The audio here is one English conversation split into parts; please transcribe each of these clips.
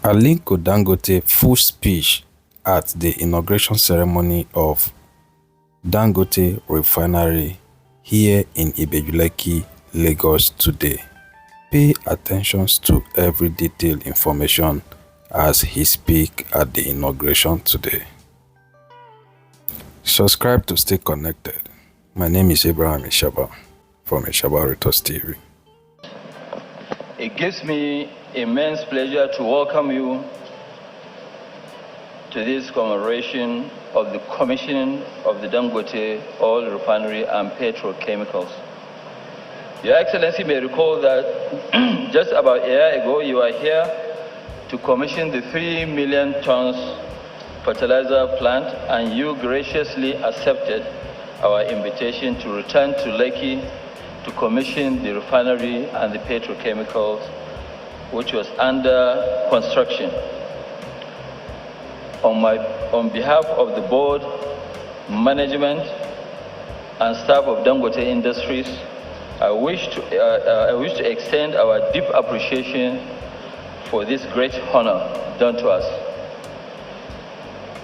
Aliko Dangote full speech at the inauguration ceremony of Dangote Refinery here in Ibeju Lekki, Lagos today. Pay attention to every detailed information as he speaks at the inauguration today. Subscribe to stay connected. My name is Abraham Ishaba from Ishaba Retos TV. It gives me immense pleasure to welcome you to this commemoration of the commissioning of the Dangote Oil Refinery and Petrochemicals. Your Excellency may recall that just about a year ago you were here to commission the 3 million tons fertilizer plant, and you graciously accepted our invitation to return to Lekki to commission the refinery and the petrochemicals, which was under construction. On behalf of the board, management, and staff of Dangote Industries, I wish to extend our deep appreciation for this great honor done to us.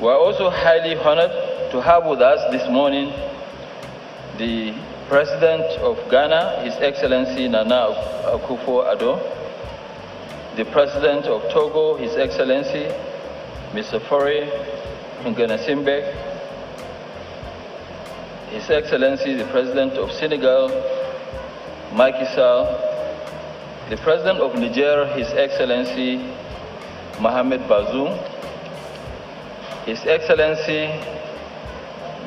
We are also highly honored to have with us this morning the President of Ghana, His Excellency Nana Akufo-Addo, the President of Togo, His Excellency Mr. Faure Gnassingbé, His Excellency the President of Senegal, Macky Sall, the President of Niger, His Excellency Mohamed Bazoum, His Excellency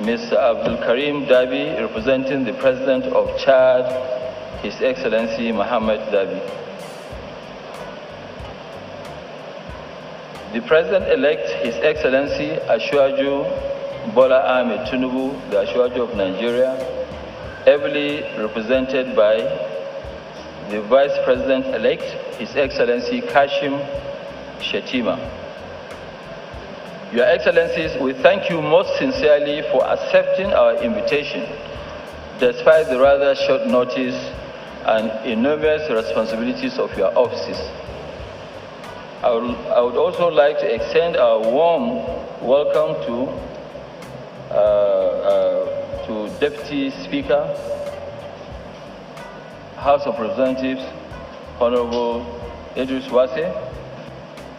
Mr. Abdul Karim Dabi, representing the President of Chad, His Excellency Mohamed Dabi. The President-elect, His Excellency Asiwaju Bola Ahmed Tinubu, the Asiwaju of Nigeria, ably represented by the Vice President-elect, His Excellency Kashim Shettima. Your Excellencies, we thank you most sincerely for accepting our invitation, despite the rather short notice and enormous responsibilities of your offices. I would also like to extend our warm welcome to Deputy Speaker, House of Representatives, Honorable Idris Wase,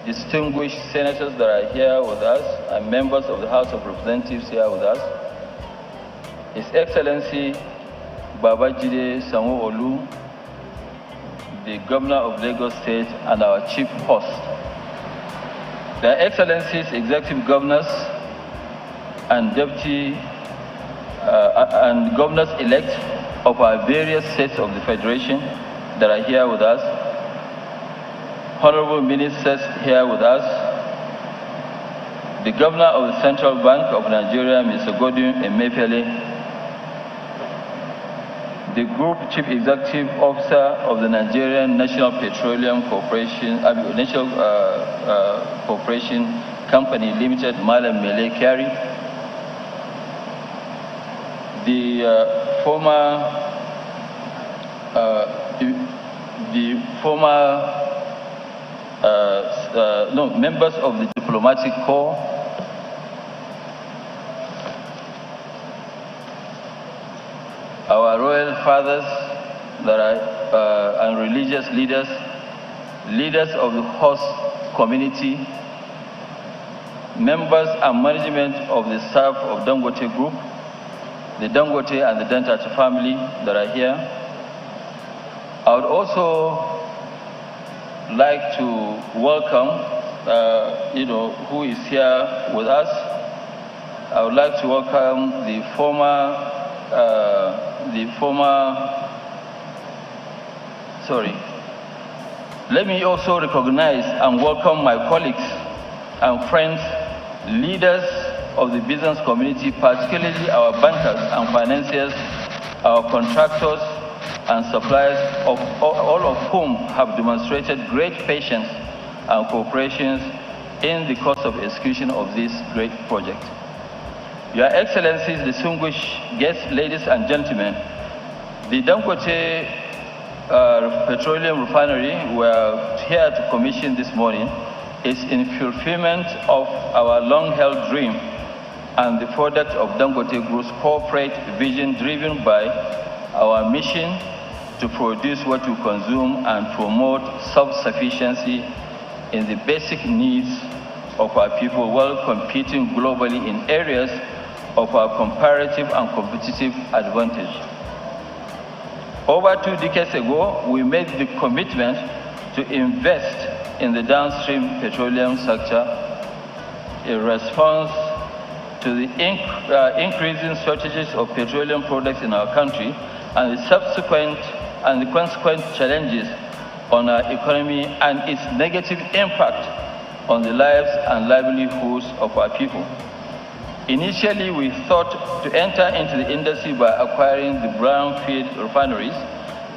distinguished senators that are here with us, and members of the House of Representatives here with us, His Excellency Babajide Sanwo-Olu, the Governor of Lagos State, and our Chief Host. Their Excellencies, Executive Governors, and Deputy and Governors-elect of our various states of the Federation that are here with us, Honorable Ministers here with us, the Governor of the Central Bank of Nigeria, Mr. Godwin Emefiele, the Group Chief Executive Officer of the Nigerian National Petroleum Corporation, Corporation Company Limited, Malam Mele Kyari, the former members of the diplomatic corps, our royal fathers that are, and religious leaders, leaders of the host community, members and management of the staff of Dangote Group, the Dangote and the Dangote family that are here. I would also like to welcome, who is here with us. I would like to welcome Let me also recognize and welcome my colleagues and friends, leaders of the business community, particularly our bankers and financiers, our contractors, and suppliers, all of whom have demonstrated great patience and cooperation in the course of execution of this great project. Your Excellencies, distinguished guests, ladies and gentlemen, the Dangote Petroleum Refinery were here to commission this morning is in fulfillment of our long-held dream and the product of Dangote Group's corporate vision, driven by our mission to produce what we consume and promote self-sufficiency in the basic needs of our people while competing globally in areas of our comparative and competitive advantage. Over 2 decades ago, we made the commitment to invest in the downstream petroleum sector in response to the increasing shortages of petroleum products in our country and the consequent challenges on our economy and its negative impact on the lives and livelihoods of our people. Initially, we thought to enter into the industry by acquiring the brownfield refineries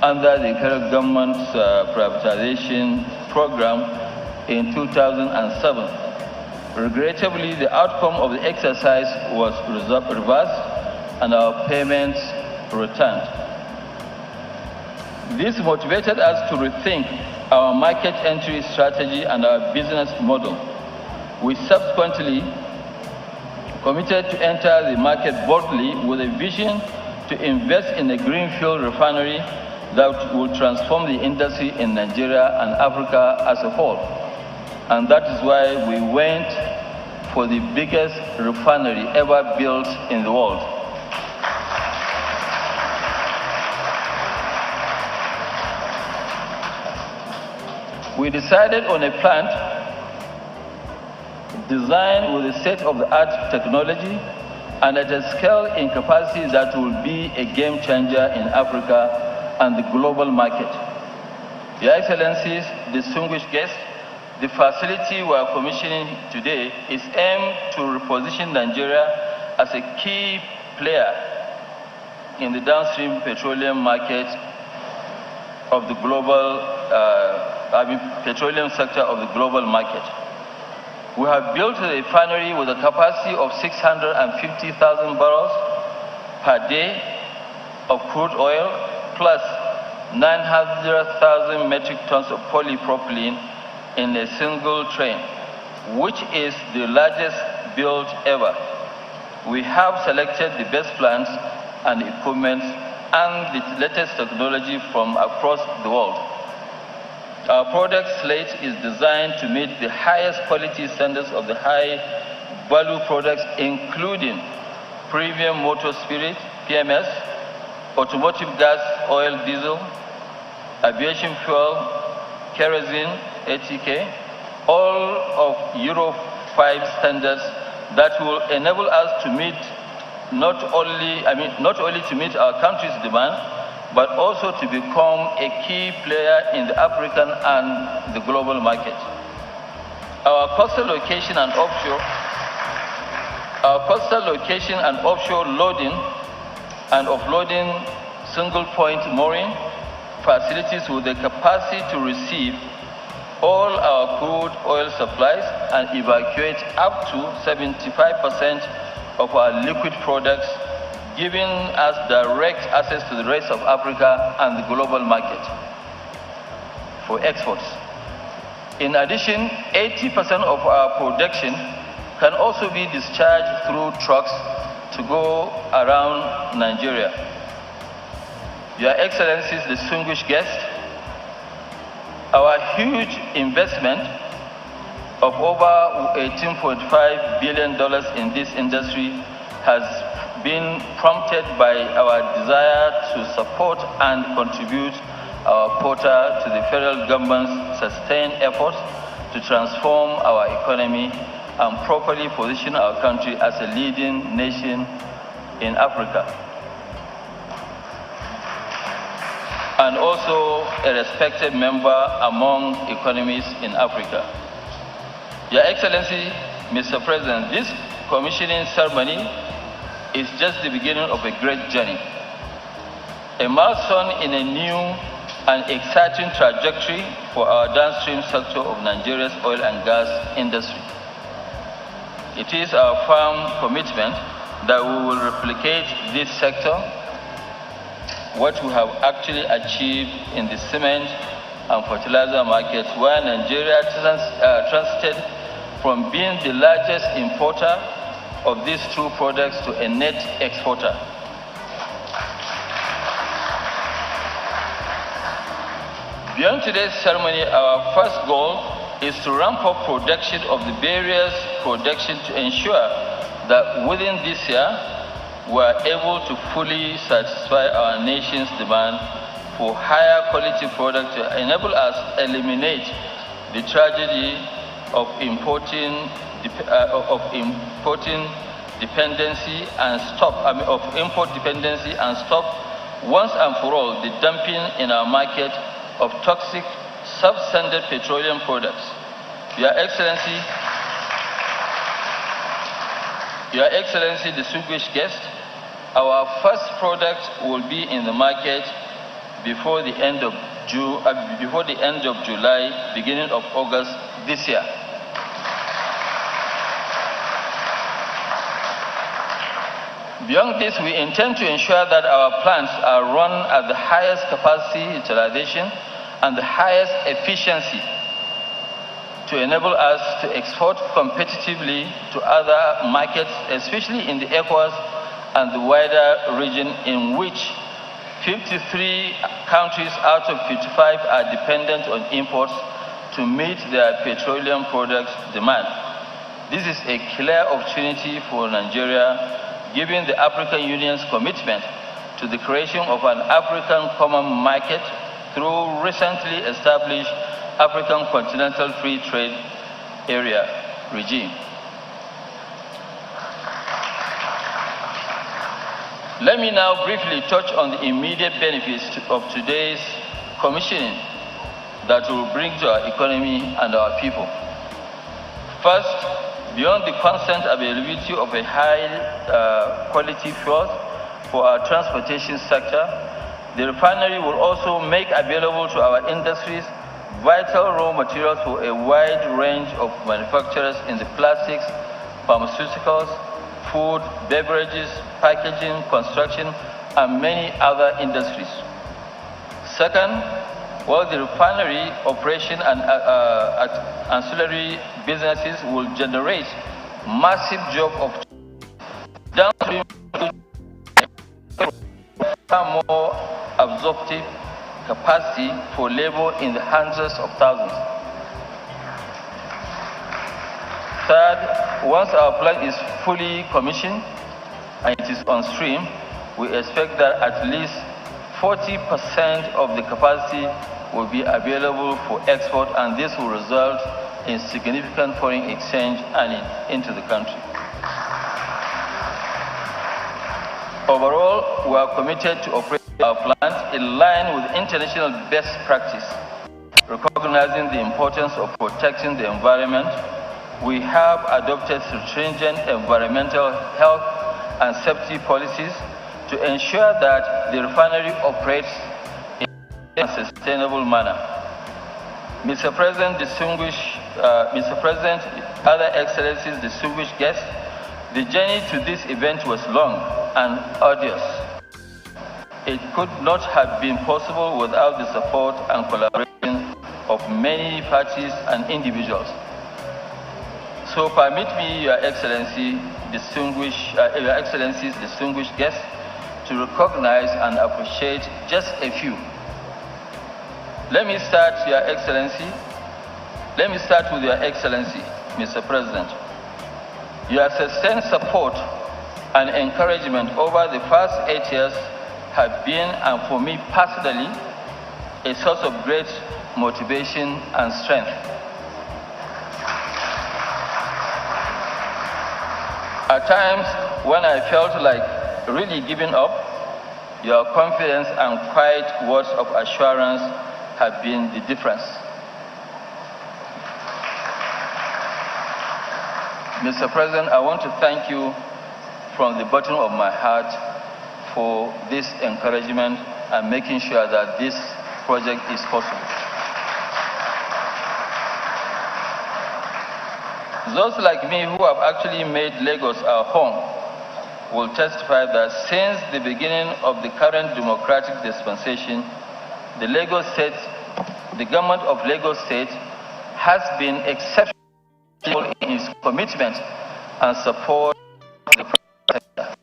under the current government's privatization program in 2007. Regrettably, the outcome of the exercise was reversed and our payments returned. This motivated us to rethink our market entry strategy and our business model. We subsequently committed to enter the market boldly with a vision to invest in a greenfield refinery that will transform the industry in Nigeria and Africa as a whole. And that is why we went for the biggest refinery ever built in the world. We decided on a plant designed with a state-of-the-art technology and at a scale in capacity that will be a game changer in Africa and the global market. Your Excellencies, distinguished guests, the facility we are commissioning today is aimed to reposition Nigeria as a key player in the downstream petroleum market of the global petroleum sector of the global market. We have built a refinery with a capacity of 650,000 barrels per day of crude oil, plus 900,000 metric tons of polypropylene in a single train, which is the largest built ever. We have selected the best plants and equipment and the latest technology from across the world. Our product slate is designed to meet the highest quality standards of the high-value products, including premium motor spirit, PMS, automotive gas, oil, diesel, aviation fuel, kerosene, ATK, all of Euro 5 standards that will enable us to meet not only to meet our country's demand, but also to become a key player in the African and the global market. Our coastal location and offshore loading and offloading single-point mooring facilities with the capacity to receive all our crude oil supplies and evacuate up to 75% of our liquid products, giving us direct access to the rest of Africa and the global market for exports. In addition, 80% of our production can also be discharged through trucks to go around Nigeria. Your Excellencies, distinguished guests, our huge investment of over $18.5 billion in this industry has been prompted by our desire to support and contribute our quota to the federal government's sustained efforts to transform our economy and properly position our country as a leading nation in Africa, and also a respected member among economies in Africa. Your Excellency, Mr. President, this commissioning ceremony is just the beginning of a great journey, a milestone in a new and exciting trajectory for our downstream sector of Nigeria's oil and gas industry. It is our firm commitment that we will replicate this sector, what we have actually achieved in the cement, and fertilizer markets, where Nigeria transited from being the largest importer of these two products to a net exporter. Beyond today's ceremony, our first goal is to ramp up production of the various production to ensure that within this year, we are able to fully satisfy our nation's demand for higher quality products to enable us to eliminate the tragedy of importing dependency and stop once and for all the dumping in our market of toxic substandard petroleum products. Your Excellency, distinguished guests, our first product will be in the market before the end of July, beginning of August this year. Beyond this, we intend to ensure that our plants are run at the highest capacity utilization and the highest efficiency to enable us to export competitively to other markets, especially in the ECOWAS and the wider region, in which 53 countries out of 55 are dependent on imports to meet their petroleum products demand. This is a clear opportunity for Nigeria, given the African Union's commitment to the creation of an African common market through recently established African Continental Free Trade Area regime. Let me now briefly touch on the immediate benefits of today's commissioning that will bring to our economy and our people. First, beyond the constant availability of a high quality fuel for our transportation sector, the refinery will also make available to our industries vital raw materials for a wide range of manufacturers in the plastics, pharmaceuticals, food, beverages, packaging, construction, and many other industries. Second, while the refinery operation and ancillary businesses will generate massive job opportunities, downstream more absorptive capacity for labor in the hundreds of thousands. Third, once our plant is fully commissioned and it is on stream, we expect that at least 40% of the capacity will be available for export, and this will result in significant foreign exchange earning into the country. Overall, we are committed to operate our plant in line with international best practice. Recognizing the importance of protecting the environment, we have adopted stringent environmental health and safety policies to ensure that the refinery operates in a sustainable manner. Mr. President, other excellencies, distinguished guests, the journey to this event was long and arduous. It could not have been possible without the support and collaboration of many parties and individuals. So permit me, Your Excellencies, distinguished guests, to recognize and appreciate just a few. Let me start with Your Excellency, Mr. President. Your sustained support and encouragement over the past 8 years have been, and for me personally, a source of great motivation and strength. At times, when I felt like really giving up, your confidence and quiet words of assurance have been the difference. Mr. President, I want to thank you from the bottom of my heart for this encouragement and making sure that this project is possible. Those like me who have actually made Lagos our home will testify that since the beginning of the current democratic dispensation, the Lagos State the government of Lagos State has been exceptional in its commitment and support of the private sector.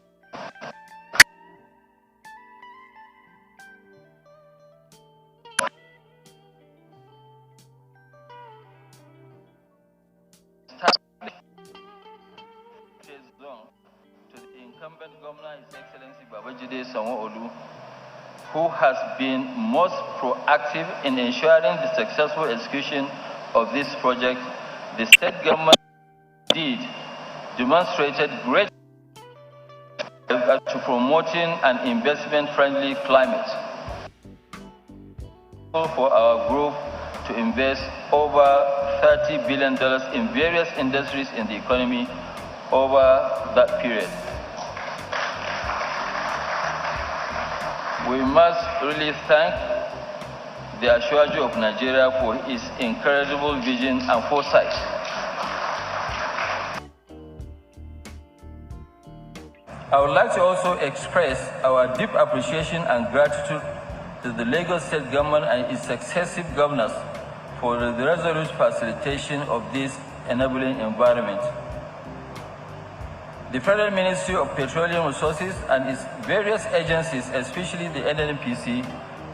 To the incumbent governor, His Excellency Babajide Sanwo-Olu, who has been most proactive in ensuring the successful execution of this project, the state government indeed demonstrated great to promoting an investment-friendly climate for our group to invest over $30 billion in various industries in the economy over that period. We must really thank the Ashwaju of Nigeria for his incredible vision and foresight. I would like to also express our deep appreciation and gratitude to the Lagos State government and its successive governors for the resolute facilitation of this enabling environment. The Federal Ministry of Petroleum Resources and its various agencies, especially the NNPC,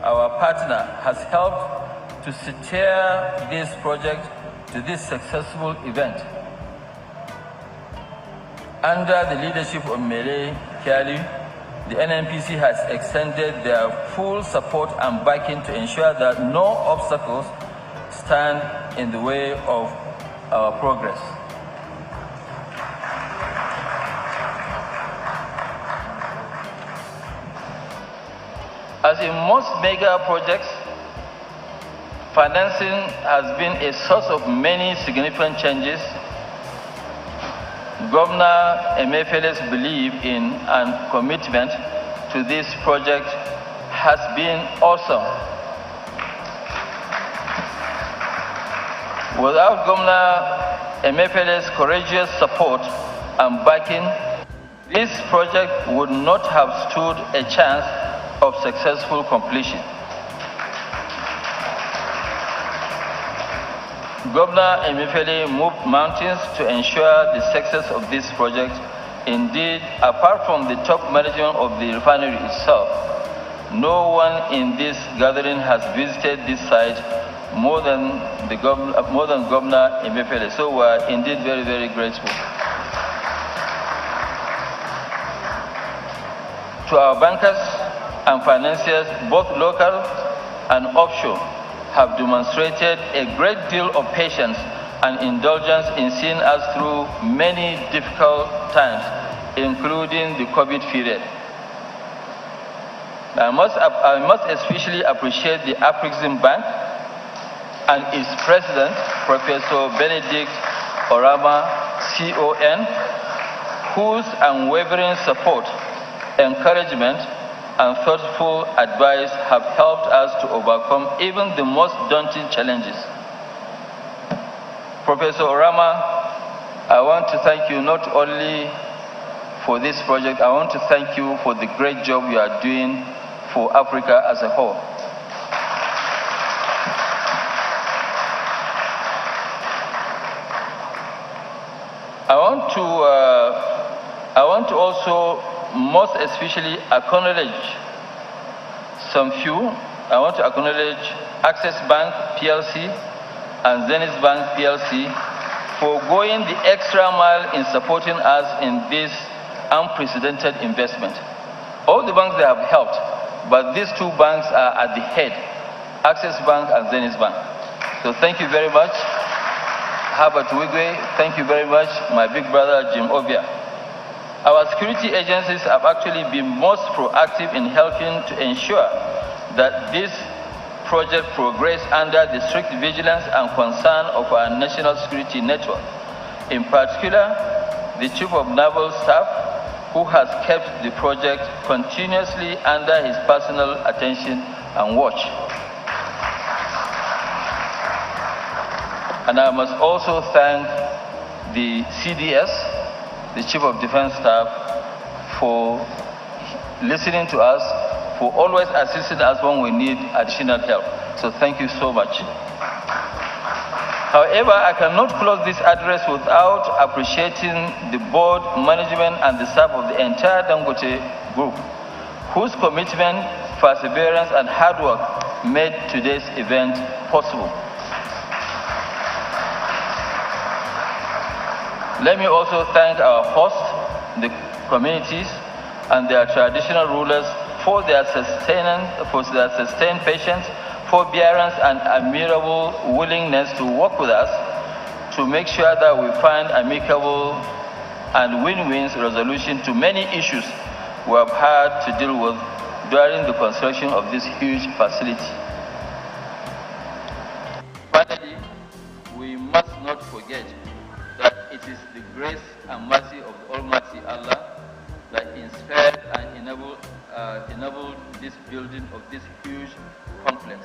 our partner, has helped to steer this project to this successful event. Under the leadership of Mele Kyari, the NNPC has extended their full support and backing to ensure that no obstacles stand in the way of our progress. As in most mega projects, financing has been a source of many significant changes. Governor Emefiele's belief in and commitment to this project has been awesome. Without Governor Emefiele's courageous support and backing, this project would not have stood a chance of successful completion. Governor Emefiele moved mountains to ensure the success of this project. Indeed, apart from the top management of the refinery itself, no one in this gathering has visited this site more than Governor Emefiele. So we are indeed very, very grateful. To our bankers and financiers, both local and offshore, have demonstrated a great deal of patience and indulgence in seeing us through many difficult times, including the COVID period. I must especially appreciate the Afrexim Bank and its president, Professor Benedict Orama, CON, whose unwavering support, encouragement, and thoughtful advice have helped us to overcome even the most daunting challenges. Professor Orama, I want to thank you not only for this project, I want to thank you for the great job you are doing for Africa as a whole. I want to also most especially acknowledge some few. I want to acknowledge Access Bank PLC and Zenith Bank PLC for going the extra mile in supporting us in this unprecedented investment. All the banks they have helped, but these two banks are at the head, Access Bank and Zenith Bank. So thank you very much. Herbert Wigwe, thank you very much. My big brother Jim Obia. Our security agencies have actually been most proactive in helping to ensure that this project progress under the strict vigilance and concern of our national security network. In particular, the Chief of Naval Staff, who has kept the project continuously under his personal attention and watch. And I must also thank the CDS, the Chief of Defense Staff, for listening to us, for always assisting us when we need additional help. So thank you so much. However, I cannot close this address without appreciating the board, management, and the staff of the entire Dangote Group, whose commitment, perseverance, and hard work made today's event possible. Let me also thank our hosts, the communities, and their traditional rulers for their sustained patience, forbearance, and admirable willingness to work with us to make sure that we find amicable and win-win resolution to many issues we have had to deal with during the construction of this huge facility. Finally, we must not forget that it is the grace and mercy of the Almighty Allah that inspired and enabled this building of this huge complex.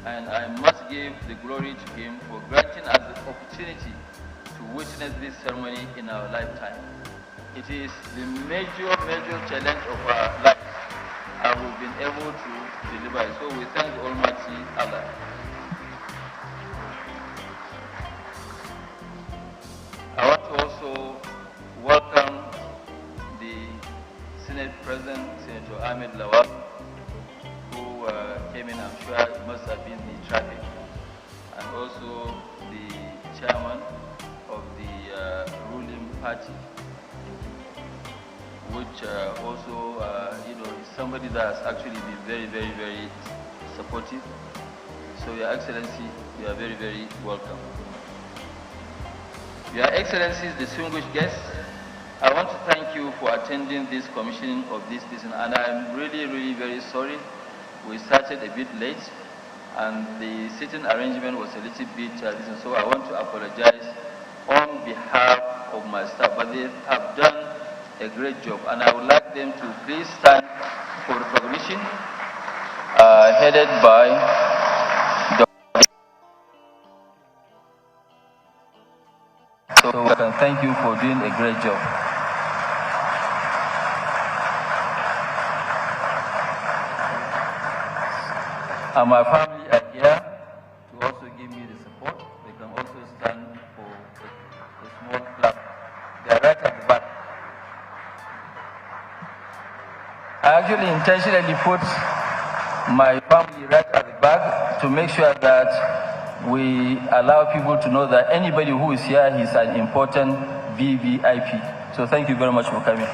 And I must give the glory to Him for granting us the opportunity to witness this ceremony in our lifetime. It is the major challenge of our lives, and we've been able to deliver it. So we thank the Almighty Allah. I want to also welcome the Senate President, Senator Ahmed Lawal, who came in. I'm sure it must have been the traffic, and also the chairman of the ruling party, which also, is somebody that has actually been very supportive. So, Your Excellency, you are very welcome. Your Excellencies, distinguished guests, I want to thank you for attending this commissioning of this season, and I'm really very sorry. We started a bit late, and the sitting arrangement was a little bit different, so I want to apologize on behalf of my staff, but they have done a great job, and I would like them to please stand for recognition, headed by So I can thank you for doing a great job. And my family are here to also give me the support. They can also stand for a small clap. They are right at the back. I actually intentionally put my family right at the back to make sure that we allow people to know that anybody who is here is an important VVIP. So thank you very much for coming.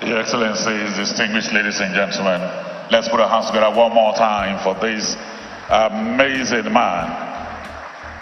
Your Excellencies, distinguished ladies and gentlemen, let's put our hands together one more time for this amazing man.